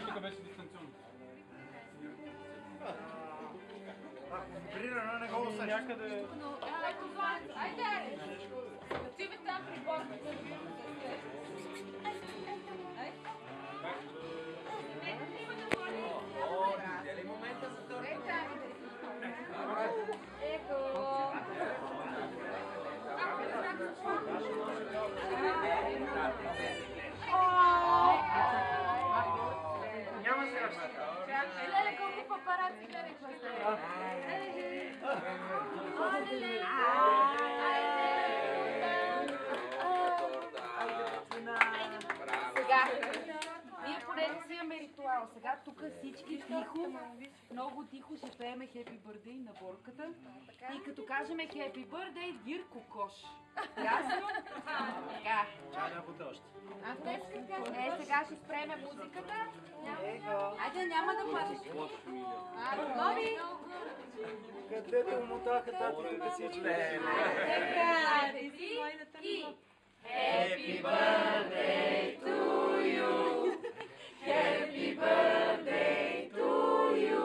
тук беше дистанционно. Ако вибрира, не го усеща. Някъде... Айде! Ти бе там при борба. Дали момента за втори? Няма сега. Леле, колко папараци нарича се. Сега, ние поне си имаме ритуал. Сега тук всички тихо, много тихо ще пееме Happy Birthday на борката. И като кажем Happy Birthday, Гирко Кош. Ясно? Така. Чай да бути още. Сега ще спреме музиката. Айде, няма да падеш. Готови? Където умотаха татика всички. Така, и... Happy birthday to you. Happy birthday to you.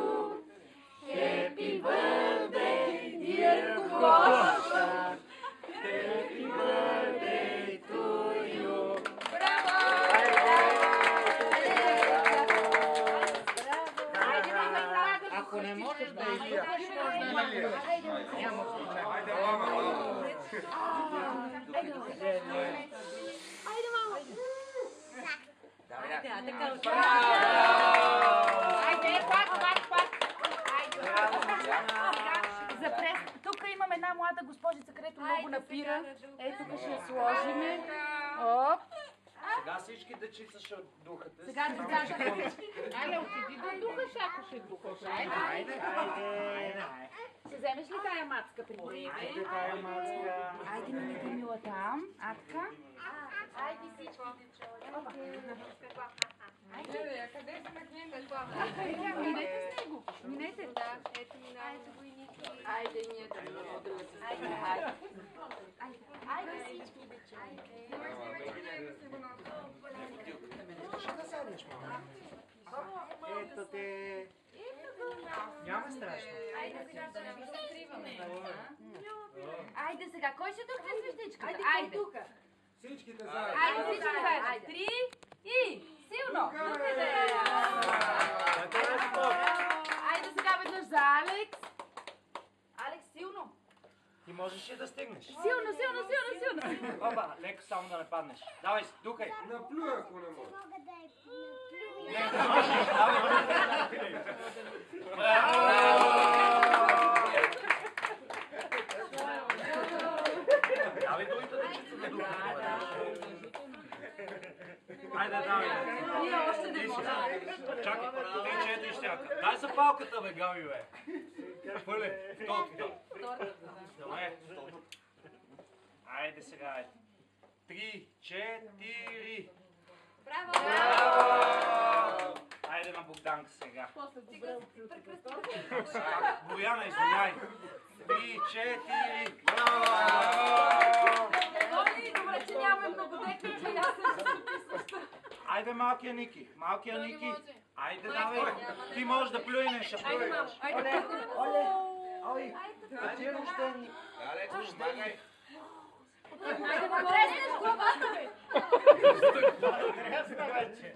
Happy birthday, dear Kosh. Happy birthday to you. Браво! Ако не можеш да излияш, няма случай. Айде, мама! Айде, мамо! Айде, пак! Тук имам една млада госпожица, където много напира. Ей, тук ще я сложиме. Оп! Сега всички дечица ще духате. Сега децата. Айде, отиди да духаш, ако ще духаш. Айде. Ще вземеш ли тая мацка при тебе? Айде тая мацка. Айде, минете мила там. Атка. Айде всички дечоли. Айде, къде са на минете с него. Минете. Да, ето го и Ники. Айде, ние да не мога да се айде. Айде всички дечоли. Ще да седнеш, мама. Ето те. Няма страшно. Айде сега да не ви закриваме. Айде сега, кой ще духне звездичката? Айде. Всичките заедно. Айде всички заедно. 3 и силно. Духнете. Айде сега веднъж за Алекс. Алекс, силно. Ти можеш ли да стигнеш? Силно. Опа, леко само да не паднеш. Давай, духай. Наплюй, ако не може. Давай другите дечица да духат. Айде, давай. Ние още не можем. Чакай, 3-4 щяка. Дай за палката, бе, Габи, бе. Хвърли, втората. Добре. Айде сега, айде. 3-4. Браво! Айде на Богданка сега. Бояна, извиняй. 3-4. Добре, че нямаме многодетни, че аз съм Айде малкия Ники. Айде, давай. Ти можеш да плюйнеш, ще плюйнеш. Оле. Ти е рожден. Алекс, помагай. Айде, потреснеш главата, бе! Тресна вече.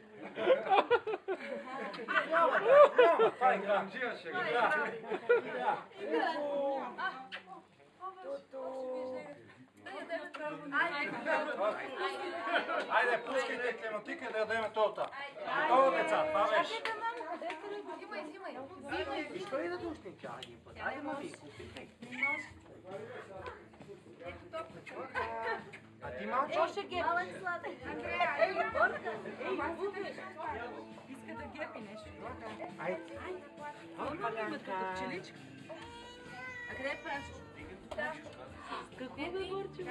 Това е гранджия ще го. Айде, пускайте климатика да ядеме торта. Готово, деца, това беше. Иска ли да душни тя един път? Айде, мави, опитай. А ти малче? Още гепи. Ей, бърка. Иска да гепи нещо. Айде. Има тук пчеличка. А къде е прашчо? Какво бе, Борчо?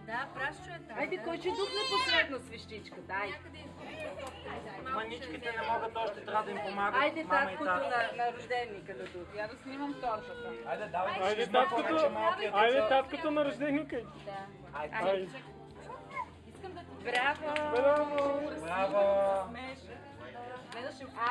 Да, прашчо е там. Айде, кой ще духне последно свещичка? Дай. Маничките не могат още, трябва да им помагат. Айде, таткото на рожденника да духне. Я да снимам тортата. Айде, давай. Айде, таткото на рожденика. Айде. Искам да ти... Браво! Браво! Браво! Гледаше